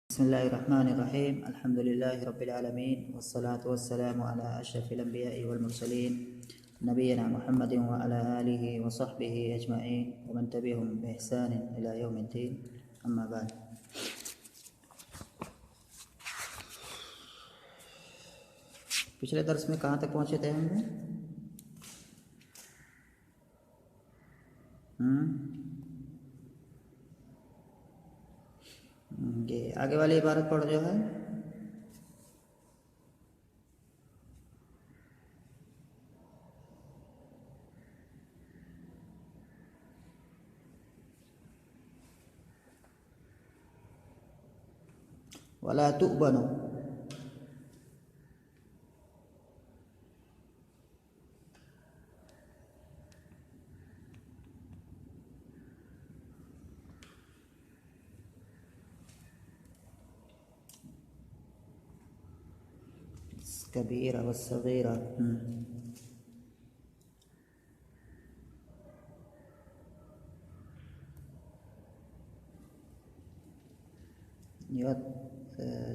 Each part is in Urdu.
بسم الله الرحمن الرحيم. الحمد لله رب العالمين، والصلاة والسلام على أشرف الأنبياء والمرسلين نبينا محمد وعلى آله وصحبه أجمعين ومن تبعهم بإحسان إلى يوم الدين. أما بعد، پچھلے درس میں کہاں تک پہنچے تھے ہم؟ یہ آگے والی عبارت پڑھ جو ہے، ولا تؤبنوا. الكبيرة والصغيرة.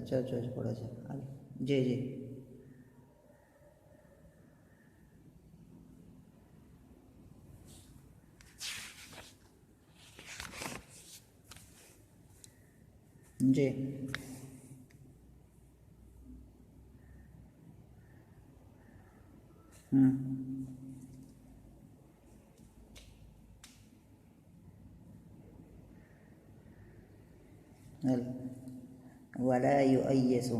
چل پڑا جی جی ولا يؤيس.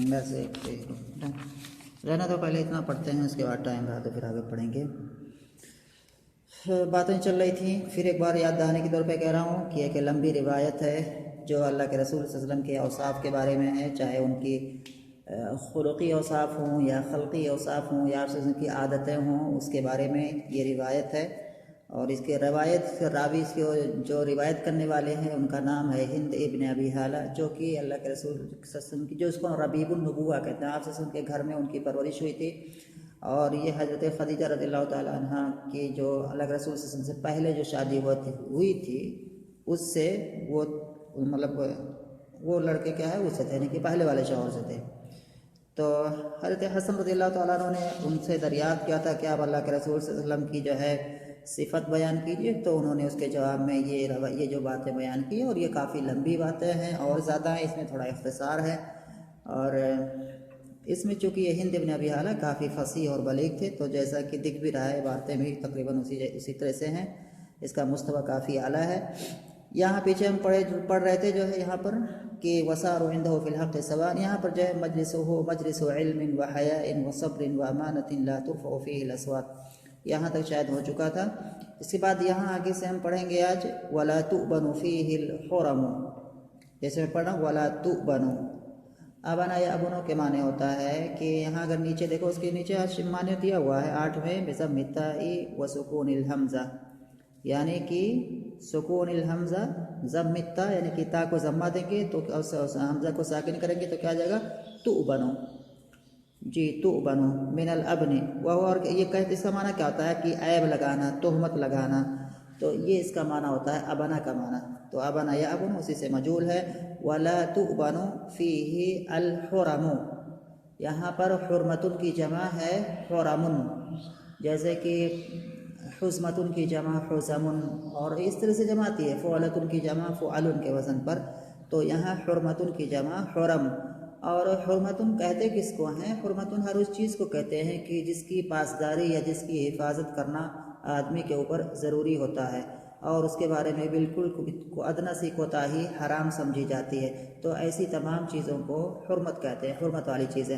بس ایک رہنا تو پہلے اتنا پڑھتے ہیں، اس کے بعد ٹائم رہا تو پھر آگے پڑھیں گے. باتیں چل رہی تھیں، پھر ایک بار یاد دہانی کے طور پہ کہہ رہا ہوں کہ ایک لمبی روایت ہے جو اللہ کے رسول صلی اللہ علیہ وسلم کے اوصاف کے بارے میں ہے، چاہے ان کی خلقی اوصاف ہوں یا خلقی اوصاف ہوں یا ان کی عادتیں ہوں، اس کے بارے میں یہ روایت ہے. اور اس کے روایت راوی اس کے جو روایت کرنے والے ہیں ان کا نام ہے ہند ابن ابی حالہ، جو کہ اللہ کے رسول صلی اللہ علیہ وسلم کی، جو اس کو ربیب النبوہ کہتے ہیں، آپ صلی اللہ علیہ وسلم کے گھر میں ان کی پرورش ہوئی تھی. اور یہ حضرت خدیجہ رضی اللہ تعالیٰ عنہ کی جو اللہ کے رسول صلی اللہ علیہ وسلم سے پہلے جو شادی ہوئی تھی، اس سے وہ مطلب وہ لڑکے کیا ہے اس سے تھے، یعنی کہ پہلے والے شوہر سے تھے. تو حضرت حسن رضی اللہ تعالیٰ عنہ نے ان سے دریافت کیا تھا کہ آپ اللہ کے رسول صلی اللہ علیہ وسلم کی جو ہے صفت بیان کیجیے، تو انہوں نے اس کے جواب میں یہ جو باتیں بیان کی، اور یہ کافی لمبی باتیں ہیں اور زیادہ ہیں، اس میں تھوڑا اختصار ہے. اور اس میں چونکہ یہ ہند ابن ابی حالہ کافی فصیح اور بلیغ تھے، تو جیسا کہ دکھ بھی رہا ہے باتیں بھی تقریباً اسی طرح سے ہیں، اس کا مستویٰ کافی اعلیٰ ہے. یہاں پیچھے ہم پڑھ رہے تھے جو ہے یہاں پر کہ وسار عنده فی الحق سواء، یہاں پر جو ہے مجلس علم و حیاء و صبر و امانۃ لا ترفع فیہ الاصوات، یہاں تک شاید ہو چکا تھا. اس کے بعد یہاں آگے سے ہم پڑھیں گے آج ولا تؤبن فیہ الحرم. جیسے میں پڑھ رہا ہوں ولا تؤبن، ابنا یا ابنو کے معنی ہوتا ہے کہ یہاں اگر نیچے دیکھو اس کے نیچے معنی دیا ہوا ہے 8ویں بضم التاء و سکون الحمزہ، یعنی کہ سکون الحمزہ ضم التاء، یعنی کہ تا کو ضمہ دیں گے تو حمزہ کو ساکن کریں گے تو کیا جائے گا تؤبنو. جی تؤبنو من الابن، اور یہ کہتے اس کا معنی کیا ہوتا ہے کہ عیب لگانا، تہمت لگانا، تو یہ اس کا معنی ہوتا ہے ابنا کا معنی. تو ابنا یا ابن اسی سے مجول ہے. ولا تؤبن فیہ الحرم، یہاں پر حرمتن کی جمع ہے حرمن، جیسے کہ حزمتن کی جمع حزمن، اور اس طرح سے جمع آتی ہے فعلتن کی جمع فعلن کے وزن پر. تو یہاں حرمتن کی جمع حرم. اور حرمتن کہتے کس کو ہیں؟ حرمتن ہر اس چیز کو کہتے ہیں کہ جس کی پاسداری یا جس کی حفاظت کرنا آدمی کے اوپر ضروری ہوتا ہے. اور اس کے بارے میں بالکل ادنا سی کوتاہی حرام سمجھی جاتی ہے، تو ایسی تمام چیزوں کو حرمت کہتے ہیں، حرمت والی چیزیں۔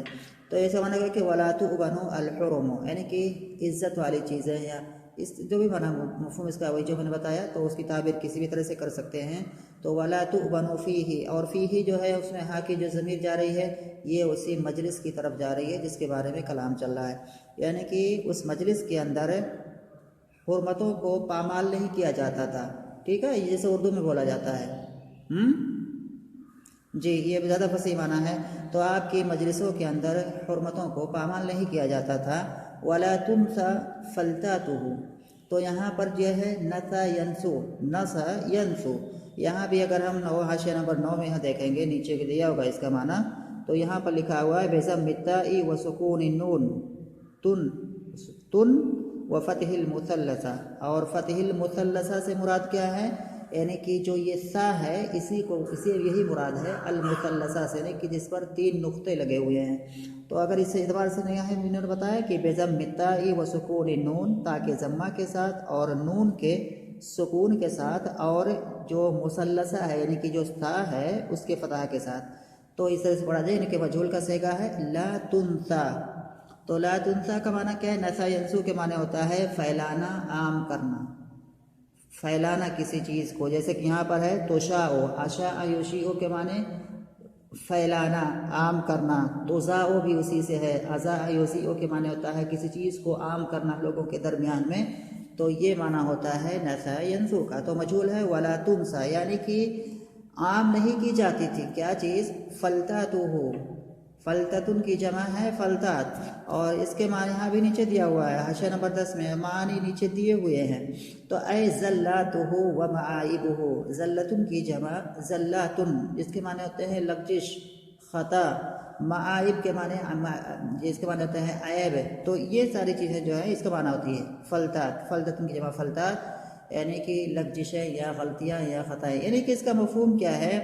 تو ایسا مانا گیا کہ وَلَا تُؤْبَنُ الْحُرُمُ، یعنی کہ عزت والی چیزیں، یا اس جو بھی مانا مفہوم اس کا وہی جو میں نے بتایا، تو اس کی تعبیر کسی بھی طرح سے کر سکتے ہیں۔ تو وَلَا تُؤْبَنُ فِيهِ، اور فیہ جو ہے اس میں ہاں کی جو ضمیر جا رہی ہے یہ اسی مجلس کی طرف جا رہی ہے جس کے بارے میں کلام چل رہا ہے، یعنی کہ اس مجلس کے اندر حرمتوں کو پامال نہیں کیا جاتا تھا، ٹھیک ہے، جیسے اردو میں بولا جاتا ہے۔ جی یہ زیادہ فصیح معنی ہے۔ تو آپ کی مجلسوں کے اندر حرمتوں کو پامال نہیں کیا جاتا تھا۔ وَلَا تُنْسَ فَلْتَاتُهُ، تو یہاں پر جو ہے نسا ینسو، نسا ینسو، یہاں بھی اگر ہم حاشیہ نمبر 9 میں یہاں دیکھیں گے، نیچے کے دیا ہوگا اس کا معنی، تو یہاں پر لکھا ہوا ہے بِضَمِّ التَّاءِ وَسُكُونِ النُّونِ تن وفتح المثلثہ، اور فتح المثلثہ سے مراد کیا ہے؟ یعنی کہ جو یہ سا ہے اسی یہی مراد ہے المثلثہ سے، یعنی کہ جس پر 3 نقطے لگے ہوئے ہیں۔ تو اگر اس اعتبار سے نہیں ہے، میں نے بتایا کہ بِضَمِّ التَّاءِ وَسُكُونِ النُّونِ، تاکہ ضمہ کے ساتھ اور نون کے سکون کے ساتھ، اور جو مثلثہ ہے یعنی کہ جو سا ہے اس کے فتح کے ساتھ، تو اس طرح سے پڑھا جائے، یعنی کہ مجہول کا صیغہ ہے لا تنسا۔ تو لا تنسا کا معنی کیا ہے؟ نسا ینسو کے معنی ہوتا ہے پھیلانا، عام کرنا، پھیلانا کسی چیز کو، جیسے کہ یہاں پر ہے توشاؤ، اشاء یوشیؤ کے معنی پھیلانا، عام کرنا، توزاؤ بھی اسی سے ہے، ازاء یوزیؤ کے معنی ہوتا ہے کسی چیز کو عام کرنا لوگوں کے درمیان میں، تو یہ معنی ہوتا ہے نسا ینسو کا۔ تو مجہول ہے ولا تنسا، یعنی کہ عام نہیں کی جاتی تھی کیا چیز؟ فلتاتہ، فلتتن کی جمع ہے فلتات، اور اس کے معنی یہاں بھی نیچے دیا ہوا ہے، حاشیہ نمبر 10 میں معنی نیچے دیے ہوئے ہیں۔ تو اے زلاتہ و معائبہ، زلتن کی جمع زلاتن، جس کے معنی ہوتے ہیں لغزش، خطا، معائب کے معنی جس کے معنی ہوتے ہیں عیب، تو یہ ساری چیزیں جو ہیں اس کا معنی ہوتی ہے فلتات، فلتتن کی جمع فلتات، یعنی کہ لغزشیں یا غلطیاں یا خطائیں، یعنی کہ اس کا مفہوم کیا ہے؟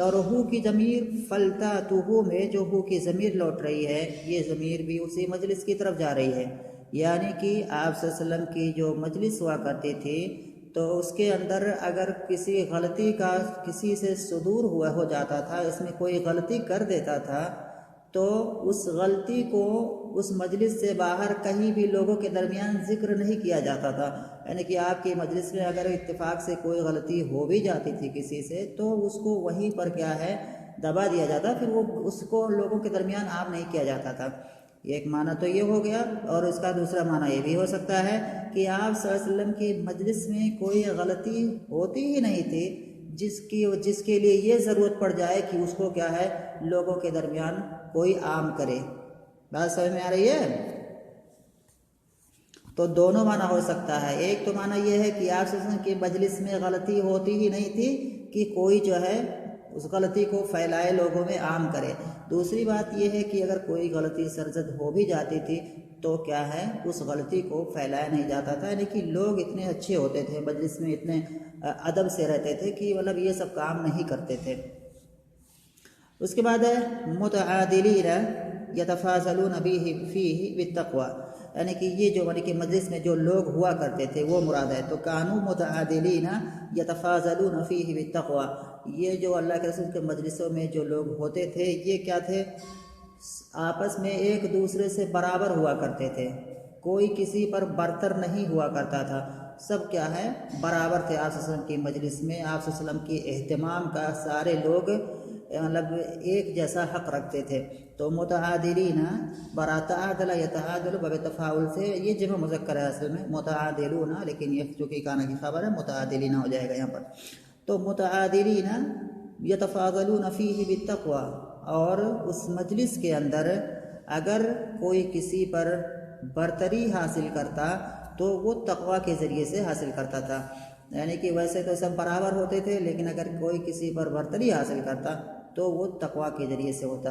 اور ہو کی ضمیر فلتاتہ میں جو ہو کی ضمیر لوٹ رہی ہے، یہ ضمیر بھی اسی مجلس کی طرف جا رہی ہے، یعنی کہ آپ صلی اللہ علیہ وسلم کی جو مجلس ہوا کرتی تھی، تو اس کے اندر اگر کسی غلطی کا کسی سے صدور ہو جاتا تھا، اس میں کوئی غلطی کر دیتا تھا، تو اس غلطی کو اس مجلس سے باہر کہیں بھی لوگوں کے درمیان ذکر نہیں کیا جاتا تھا، یعنی کہ آپ کی مجلس میں اگر اتفاق سے کوئی غلطی ہو بھی جاتی تھی کسی سے، تو اس کو وہیں پر کیا ہے دبا دیا جاتا، پھر وہ اس کو لوگوں کے درمیان عام نہیں کیا جاتا تھا۔ ایک معنی تو یہ ہو گیا، اور اس کا دوسرا معنی یہ بھی ہو سکتا ہے کہ آپ صلی اللہ علیہ وسلم کی مجلس میں کوئی غلطی ہوتی ہی نہیں تھی جس کے لیے یہ ضرورت پڑ جائے کہ اس کو کیا ہے لوگوں کے درمیان کوئی عام کرے۔ بات سمجھ میں آ رہی ہے؟ تو دونوں معنی ہو سکتا ہے، ایک تو معنی یہ ہے کہ آپ صلی اللہ علیہ وسلم کی مجلس میں غلطی ہوتی ہی نہیں تھی کہ کوئی جو ہے اس غلطی کو پھیلائے، لوگوں میں عام کرے۔ دوسری بات یہ ہے کہ اگر کوئی غلطی سرزد ہو بھی جاتی تھی تو کیا ہے اس غلطی کو پھیلایا نہیں جاتا تھا، یعنی کہ لوگ اتنے اچھے ہوتے تھے مجلس میں، اتنے ادب سے رہتے تھے کہ مطلب یہ سب کام نہیں کرتے تھے۔ اس کے بعد ہے متعادلین یتفاضلون فیہ بالتقوی، یعنی کہ یہ جو کہ مجلس میں جو لوگ ہوا کرتے تھے وہ مراد ہے۔ تو کانوا متعادلین یتفاضلون فیہ بالتقوی، یہ جو اللہ کے رسول کے مجلسوں میں جو لوگ ہوتے تھے یہ کیا تھے؟ آپس میں ایک دوسرے سے برابر ہوا کرتے تھے، کوئی کسی پر برتر نہیں ہوا کرتا تھا، سب کیا ہے برابر تھے آپ صلی اللہ علیہ وسلم کی مجلس میں۔ آپ صلی اللہ علیہ وسلم کی اہتمام کا سارے لوگ مطلب ایک جیسا حق رکھتے تھے۔ تو متعادلین تعادل یتعادل باب تفاعل سے یہ جمع مذکر ہے اصل میں متعادلون، لیکن یہ چونکہ کانا کی خبر ہے متعادلین ہو جائے گا یہاں پر۔ تو متعادلین یتفاضلون فیہ بالتقوی، اور اس مجلس کے اندر اگر کوئی کسی پر برتری حاصل کرتا تو وہ تقوی کے ذریعے سے حاصل کرتا تھا، یعنی کہ ویسے تو سب برابر ہوتے تھے لیکن اگر کوئی کسی پر برتری حاصل کرتا تو وہ تقوی کے ذریعے سے ہوتا۔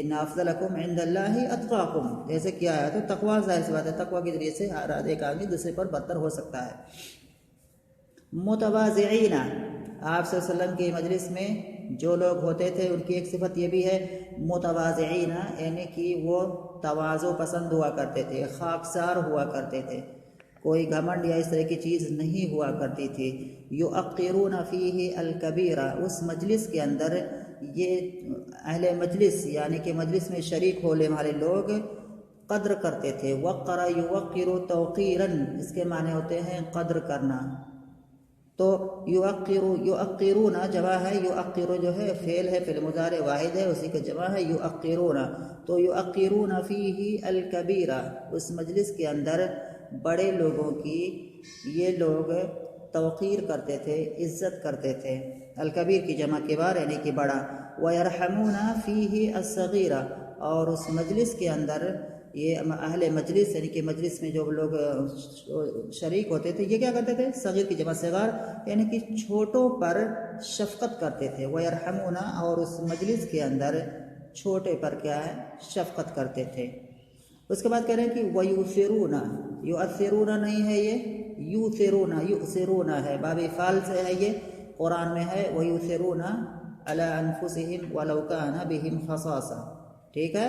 ان افضلکم عند اللہ اتقاکم، جیسے کیا ہے تو تقوی ظاہر سی بات ہے، تقوی کے ذریعے سے ایک آدمی دوسرے پر برتر ہو سکتا ہے۔ متواضعین، آپ صلی اللہ علیہ وسلم کی مجلس میں جو لوگ ہوتے تھے ان کی ایک صفت یہ بھی ہے متواضعین، یعنی کہ وہ تواضع پسند ہوا کرتے تھے، خاکسار ہوا کرتے تھے۔ کوئی گھمنڈ یا اس طرح کی چیز نہیں ہوا کرتی تھی۔ یؤقرون فیہ الکبیرہ، اس مجلس کے اندر یہ اہل مجلس یعنی کہ مجلس میں شریک ہونے والے لوگ قدر کرتے تھے۔ وقر یوقر توقیراً، اس کے معنی ہوتے ہیں قدر کرنا۔ تو یؤقرون جمع ہے، یؤقر جو ہے فعل ہے، فعل مضارع واحد ہے، اسی کا جمع ہے یؤقرون۔ تو یؤقرون فیہ الکبیرہ، اس مجلس کے اندر بڑے لوگوں کی یہ لوگ توقیر کرتے تھے، عزت کرتے تھے۔ الکبیر کی جمع کبار یعنی کہ بڑا۔ وَيَرْحَمُونَ فِيهِ الصَّغِيرَ، اور اس مجلس کے اندر یہ اہل مجلس یعنی کہ مجلس میں جو لوگ شریک ہوتے تھے یہ کیا کرتے تھے؟ صغیر کی جمع صغار یعنی کہ چھوٹوں پر شفقت کرتے تھے۔ وَيَرْحَمُونَ، اور اس مجلس کے اندر چھوٹے پر کیا ہے؟ شفقت کرتے تھے۔ اس کے بعد کہہ رہے ہیں کہ وَيُؤْثِرُونَ، یؤثرون نہیں ہے یہ، یؤثرون، یؤثرون ہے، باب فعل سے ہے، یہ قرآن میں ہے وَيُؤْثِرُونَ عَلَىٰ أَنفُسِهِمْ وَلَوْ كَانَ بِهِمْ خَصَاصَةٌ، ٹھیک ہے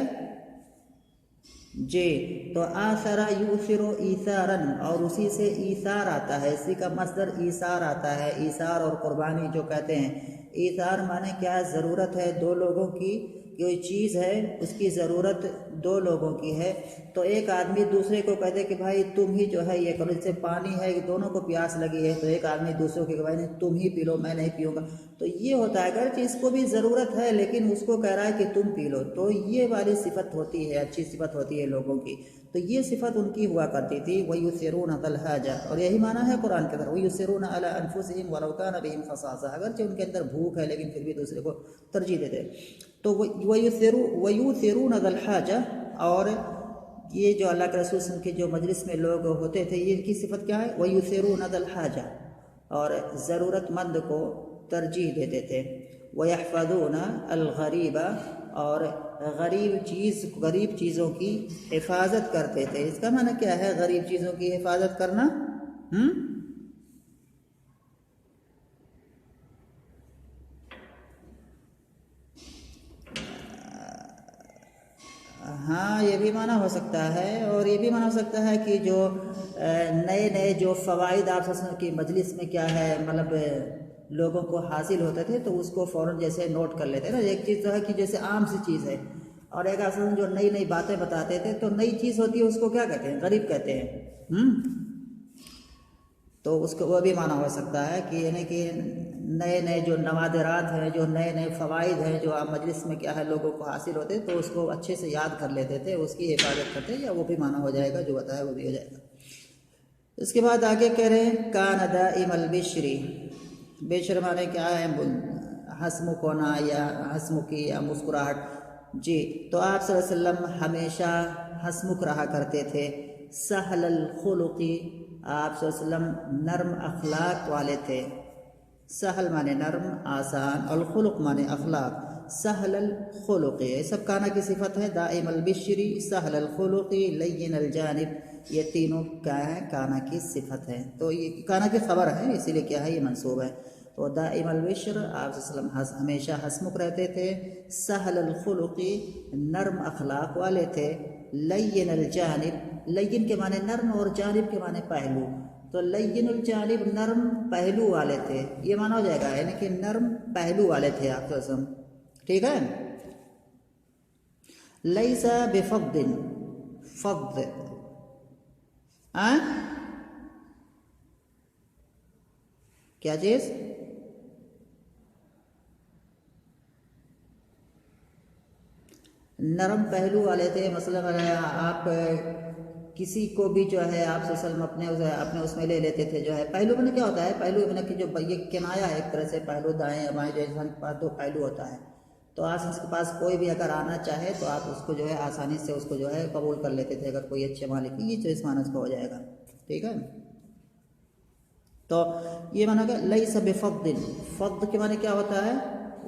جی۔ تو آثر یؤثر ایثاراً، اور اسی سے ایثار آتا ہے، اسی کا مصدر ایثار آتا ہے، ایثار اور قربانی جو کہتے ہیں۔ ایثار معنی کیا ہے؟ ضرورت ہے دو لوگوں کی، کوئی چیز ہے اس کی ضرورت دو لوگوں کی ہے، تو ایک آدمی دوسرے کو کہتے کہ بھائی تم ہی جو ہے یہ کرو، جیسے پانی ہے دونوں کو پیاس لگی ہے تو ایک آدمی دوسرے کو کہ بھائی تم ہی پی لو میں نہیں پیوں گا، تو یہ ہوتا ہے اگرچہ اس کو بھی ضرورت ہے لیکن اس کو کہہ رہا ہے کہ تم پی لو، تو یہ والی صفت ہوتی ہے، اچھی صفت ہوتی ہے لوگوں کی، تو یہ صفت ان کی ہوا کرتی تھی۔ وَيُؤْثِرُونَ عَلَى الْحَاجَةِ، اور یہی معنی ہے قرآن کے اندر وَيُؤْثِرُونَ عَلَى أَنفُسِهِمْ وَلَوْ كَانَ بِهِمْ خَصَاصَةٌ، اگرچہ ان کے اندر بھوک ہے لیکن پھر بھی دوسرے کو ترجیح دیتے۔ تو وَيُؤْثِرُونَ عَلَى الْحَاجَةِ، اور یہ جو اللہ کے رسول صلی اللہ علیہ وسلم کے جو مجلس میں لوگ ہوتے تھے یہ کی صفت کیا ہے؟ وَيُؤْثِرُونَ عَلَى الْحَاجَةِ، اور ضرورت مند کو ترجیح دیتے تھے۔ وَيَحْفَظُونَ الْغَرِيبَ، اور غریب چیزوں کی حفاظت کرتے تھے۔ اس کا معنی کیا ہے غریب چیزوں کی حفاظت کرنا؟ ہاں یہ بھی معنی ہو سکتا ہے، اور یہ بھی معنی ہو سکتا ہے کہ جو نئے جو فوائد آپ کی مجلس میں کیا ہے مطلب لوگوں کو حاصل ہوتے تھے تو اس کو فوراً جیسے نوٹ کر لیتے نا۔ ایک چیز تو ہے کہ جیسے عام سی چیز ہے، اور ایک اصل جو نئی باتیں بتاتے تھے تو نئی چیز ہوتی ہے اس کو کیا کہتے ہیں؟ غریب کہتے ہیں۔ تو اس کو وہ بھی معنی ہو سکتا ہے کہ یعنی کہ نئے جو نوادرات ہیں، جو نئے فوائد ہیں جو آپ مجلس میں کیا ہے لوگوں کو حاصل ہوتے تو اس کو اچھے سے یاد کر لیتے تھے، اس کی حفاظت کرتے، یا وہ بھی معنی ہو جائے گا جو بتایا وہ بھی ہو جائے گا۔ اس کے بعد آگے کہہ رہے ہیں کان دائم البشری، بشر معنی کیا ہے؟ ہنسمکھ ہونا یا ہنسمکھی یا مسکراہٹ جی۔ تو آپ صلی اللہ علیہ وسلم ہمیشہ ہنسمکھ رہا کرتے تھے۔ سہل الخلقی، آپ صلی اللہ علیہ وسلم نرم اخلاق والے تھے۔ سہل معنی نرم آسان، الخلق معنی اخلاق۔ سہل الخلق یہ سب کانا کی صفت ہے۔ دائم البشری، سہل الخلق، لین الجانب، یہ تینوں کیا ہے؟ کانا کی صفت ہے، تو یہ کانا کی خبر ہے اسی لیے کیا ہے یہ منصوب ہے۔ تو دائم البشر، آپ صلی اللہ علیہ وسلم ہمیشہ ہنسمکھ رہتے تھے۔ سہل الخلق، نرم اخلاق والے تھے۔ لین الجانب، لین کے معنی نرم اور جانب کے معنی پہلو، تو لین الجانب نرم پہلو والے تھے، یہ معنی ہو جائے گا یعنی کہ نرم پہلو والے تھے آپ صلی اللہ علیہ وسلم، ٹھیک ہے۔ لیس بفظ، فظ کیا چیز؟ نرم پہلو والے تھے، مثلا آپ کسی کو بھی جو ہے آپ صلی اللہ علیہ وسلم اپنے اس میں لے لیتے تھے جو ہے۔ پہلو میں کیا ہوتا ہے؟ پہلو میں کہ جو یہ کنایا ہے ایک طرح سے، پہلو دائیں بائیں جو انسان کے پاس دو پہلو ہوتا ہے، تو آپ اس کے پاس کوئی بھی اگر آنا چاہے تو آپ اس کو جو ہے آسانی سے اس کو جو ہے قبول کر لیتے تھے اگر کوئی اچھے مالک کی، یہ جو اس معنی اس کا ہو جائے گا، ٹھیک ہے۔ تو یہ معنی کہ لیس بفظ، فظ کے معنی کیا ہوتا ہے؟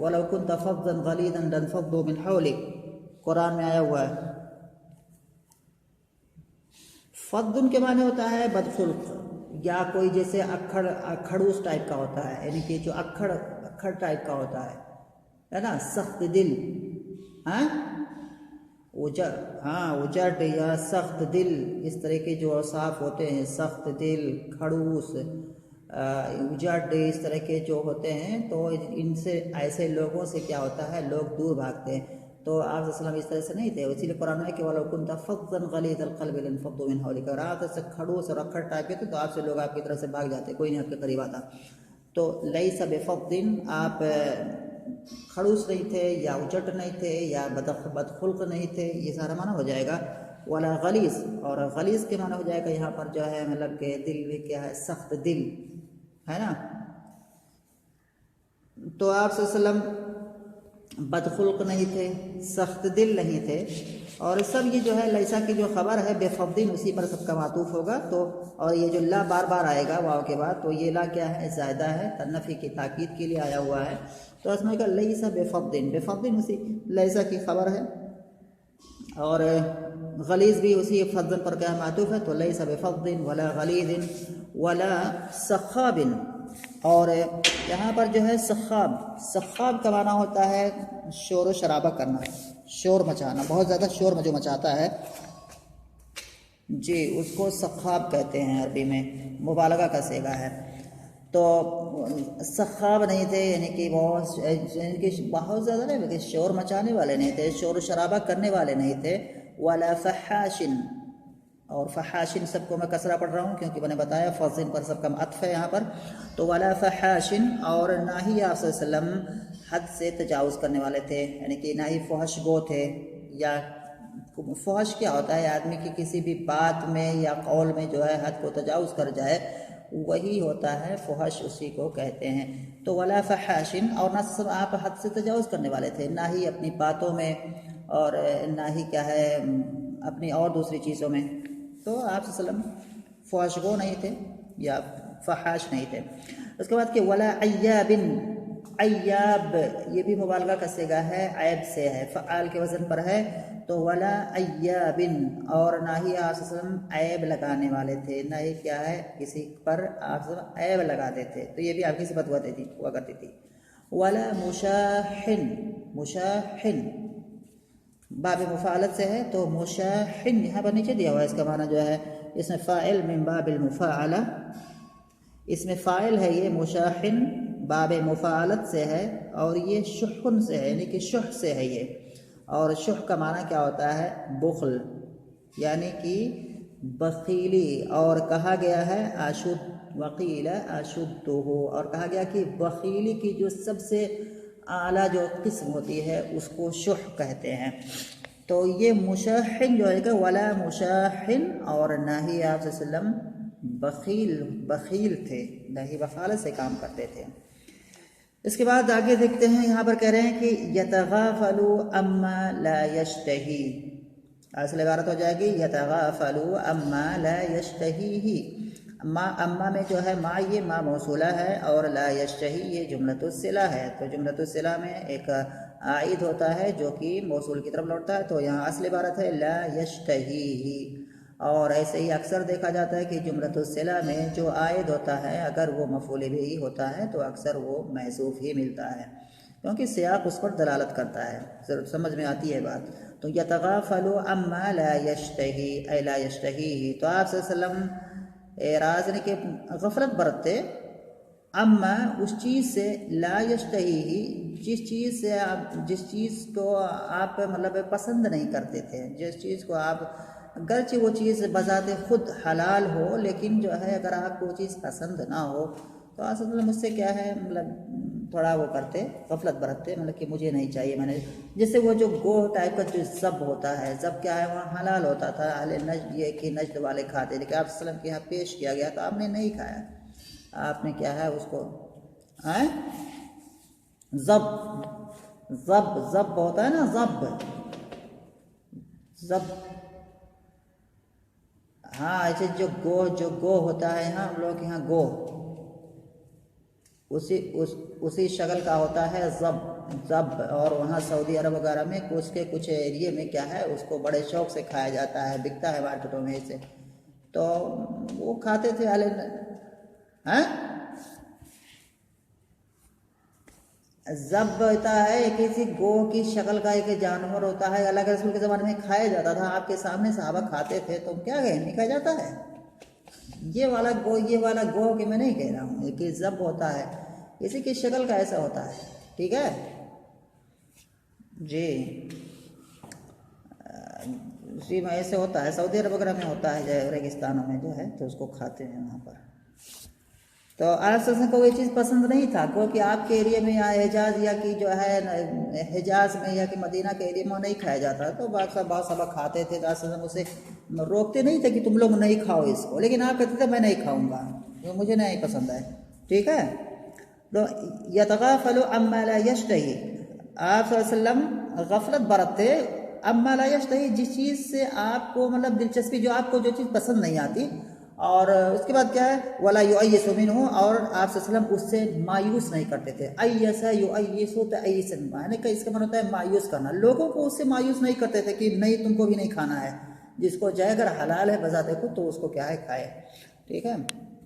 وَلَوْ كُنْتَ فَظًّا غَلِيظًا لَانفَضُّوا مِنْ حَوْلِكَ، قرآن میں آیا ہوا ہے۔ فظ کے معنی ہوتا ہے بدخلق، یا کوئی جیسے کھڑوس ٹائپ کا ہوتا ہے، یعنی کہ جو اکھڑ ٹائپ کا ہوتا ہے نا، سخت دل، ہاں اجڑ یا سخت دل، اس طرح کے جو اوصاف ہوتے ہیں، سخت دل، کھڑوس، اجڑ، اس طرح کے جو ہوتے ہیں، تو ان سے، ایسے لوگوں سے کیا ہوتا ہے، لوگ دور بھاگتے ہیں۔ تو آپ صلی اللہ علیہ وسلم اس طرح سے نہیں تھے، اسی لیے قرآن میں کہ وَلَوْ كُنْتَ فَظًّا غَلِيظَ الْقَلْبِ لَانفَضُّوا مِنْ حَوْلِكَ، اگر آپ سے کھڑوس اور اکڑ ٹائپ کے تھے تو آپ سے لوگ آپ کی طرف سے بھاگ جاتے، کوئی نہیں آپ کے قریب آتا۔ تو لیس بفظ، آپ کھڑوس نہیں تھے، یا اجٹ نہیں تھے، یا بدخلق نہیں تھے، یہ سارا معنی ہو جائے گا۔ ولا غلیظ، اور غلیظ کے معنی ہو جائے گا یہاں پر جو ہے، مطلب کہ دل بھی کیا ہے، سخت دل ہے نا۔ تو آپ صلی اللہ علیہ وسلم بدخلق نہیں تھے، سخت دل نہیں تھے، اور سب یہ جو ہے لیسا کی جو خبر ہے بے فضل، اسی پر سب کا معطوف ہوگا۔ تو اور یہ جو لا بار بار آئے گا واو کے بعد، تو یہ لا کیا ہے، زائدہ ہے، تنفی کی تاکید کے لیے آیا ہوا ہے۔ تو اس میں کہ لیسا بے فضل، بے فضل اسی لیسا کی خبر ہے، اور غلیظ بھی اسی فضل پر کیا معطوف ہے، تو لیسا بے فضل ولا غلیظ ولا سخاب۔ اور یہاں پر جو ہے سخاب، سخاب کا معنی ہوتا ہے شور و شرابہ کرنا، شور مچانا، بہت زیادہ شور جو مچاتا ہے، جی اس کو سخاب کہتے ہیں، عربی میں مبالغہ کا صیغہ ہے۔ تو سخاب نہیں تھے، یعنی کہ بہت زیادہ نہیں، بلکہ شور مچانے والے نہیں تھے، شور و شرابہ کرنے والے نہیں تھے۔ ولا فحاشن، اور فحاشن سب کو میں کسرہ پڑھ رہا ہوں کیونکہ میں نے بتایا فضل پر سب کا عطف ہے یہاں پر۔ تو ولا فحاشن، اور نہ ہی آپ صلی اللہ علیہ وسلم حد سے تجاوز کرنے والے تھے، یعنی کہ نہ ہی فحش گو تھے۔ یا فحش کیا ہوتا ہے، آدمی کی کسی بھی بات میں یا قول میں جو ہے حد کو تجاوز کر جائے، وہی ہوتا ہے فحش، اسی کو کہتے ہیں۔ تو ولا فحاشن، اور نہ آپ حد سے تجاوز کرنے والے تھے، نہ ہی اپنی باتوں میں، اور نہ ہی کیا ہے اپنی اور دوسری چیزوں میں۔ تو آپ صلی اللہ علیہ وسلم فحش گو نہیں تھے یا فحاش نہیں تھے۔ اس کے بعد کہ ولا عیاب، عیاب یہ بھی مبالغہ کا صیغہ ہے، عیب سے ہے، فعال کے وزن پر ہے۔ تو ولا عیاب، اور نہ ہی آپ صلی اللہ علیہ وسلم عیب لگانے والے تھے، نہ ہی کیا ہے کسی پر آپ صلی اللہ علیہ وسلم عیب لگاتے تھے، تو یہ بھی آپ کی صفت ہوا کرتی تھی۔ ولا مشاحن، مشاحن باب مفاعلت سے ہے، تو مشاحن یہاں پر نیچے دیا ہوا ہے، اس کا معنی جو ہے، اس میں فاعل من باب المفاعلہ، اس میں فاعل ہے یہ مشاحن، باب مفاعلت سے ہے، اور یہ شحن سے ہے، یعنی کہ شح سے ہے یہ۔ اور شح کا معنی کیا ہوتا ہے، بخل، یعنی کہ بخیلی۔ اور کہا گیا ہے اشد، وقیل اشدہ، اور کہا گیا کہ بخیلی کی جو سب سے اعلیٰ جو قسم ہوتی ہے اس کو شح کہتے ہیں۔ تو یہ مشاحن جو ہے کہ ولا مشاحن، اور نہ ہی آپ صلی اللہ علیہ وسلم بخیل تھے، نہ ہی بخالت سے کام کرتے تھے۔ اس کے بعد آگے دیکھتے ہیں، یہاں پر کہہ رہے ہیں کہ یتغافل اما لا یشتہی، اصل عبارت ہو جائے گی یتغافل اما لا یشتہی۔ ما، اما میں جو ہے ما، یہ ما موصولہ ہے، اور لا یشتہی یہ جملۃ الصلہ ہے۔ تو جملۃ الصلہ میں ایک عائد ہوتا ہے جو کہ موصول کی طرف لوٹتا ہے، تو یہاں اصل عبارت ہے لا یشتہی۔ اور ایسے ہی اکثر دیکھا جاتا ہے کہ جملۃ الصلہ میں جو عائد ہوتا ہے اگر وہ مفعول بھی ہوتا ہے تو اکثر وہ محذوف ہی ملتا ہے، کیونکہ سیاق اس پر دلالت کرتا ہے، ضرور سمجھ میں آتی ہے بات۔ تو یتغافل اما لا یشتہی، اے لا یشتہی، تو آپ صلی اللہ علیہ وسلم اعراض نے کہ غفلت برتتے، اما اس چیز سے، لا یشتہی جس چیز سے آپ، جس چیز کو آپ مطلب پسند نہیں کرتے تھے، جس چیز کو آپ، گرچہ وہ چیز بذات خود حلال ہو، لیکن جو ہے اگر آپ کو وہ چیز پسند نہ ہو تو آپ مجھ سے کیا ہے مطلب تھوڑا وہ کرتے، غفلت برتتے، مطلب کہ مجھے نہیں چاہیے، میں نے جس سے وہ جو گوہ ٹائپ کا جو ضب ہوتا ہے، ضب کیا ہے وہاں حلال ہوتا تھا، اہل نجد یہ کہ نجد والے کھاتے، لیکن آپ صلی اللہ علیہ وسلم کے یہاں پیش کیا گیا تو آپ نے نہیں کھایا، آپ نے کیا ہے اس کو ضب، ضب ضب ہوتا ہے نا، ضب ضب، ہاں ایسے جو گوہ ہوتا ہے یہاں ہم لوگ کے یہاں گوہ، اسی شکل کا ہوتا ہے ضب، اور وہاں سعودی عرب وغیرہ میں اس کے کچھ ایریے میں کیا ہے اس کو بڑے شوق سے کھایا جاتا ہے، بکتا ہے مارکیٹوں میں اسے، تو وہ کھاتے تھے ضب، ضب ہوتا ہے کسی گوہ کی شکل کا ایک جانور ہوتا ہے، اللہ کے رسول کے زمانے میں کھایا جاتا تھا، آپ کے سامنے صحابہ کھاتے تھے، تو کیا کہیں نہیں کھایا جاتا ہے؟ یہ والا گوہ کہ میں نہیں کہہ رہا ہوں، کہ ضب ہوتا ہے کسی کی شکل کا ایسا ہوتا ہے، ٹھیک ہے جی۔ اسی میں ایسے ہوتا ہے، سعودی عرب وغیرہ میں ہوتا ہے، جو ریگستانوں میں جو ہے تو اس کو کھاتے ہیں وہاں پر۔ تو آپ کو یہ چیز پسند نہیں تھا، کیونکہ آپ کے ایریے میں یا حجاز یا کہ جو ہے حجاز میں یا کہ مدینہ کے ایریے میں نہیں کھایا جاتا، تو بہت صحابہ کھاتے تھے، اسے روکتے نہیں تھے کہ تم لوگ نہیں کھاؤ اس کو، لیکن آپ کہتے تھے میں نہیں کھاؤں گا، جو مجھے نہیں پسند ہے، ٹھیک ہے۔ تو یتغافل عما لا یشتہی، آپ صلی اللہ علیہ وسلم غفلت برتتے عما لا یشتہی، جس چیز سے آپ کو مطلب دلچسپی، جو آپ کو جو چیز پسند نہیں آتی، اور اس کے بعد کیا ہے ولا یؤیس منہ، اور آپ صلی اللہ علیہ وسلم اس سے مایوس نہیں کرتے تھے۔ ایس یؤیس تئیس، یعنی کہ اس کا مطلب ہوتا ہے مایوس کرنا، لوگوں کو اس سے مایوس نہیں کرتے تھے کہ نہیں تم کو بھی نہیں کھانا ہے، جس کو جائے اگر حلال ہے بذات خود تو اس کو کیا ہے کھائے، ٹھیک ہے۔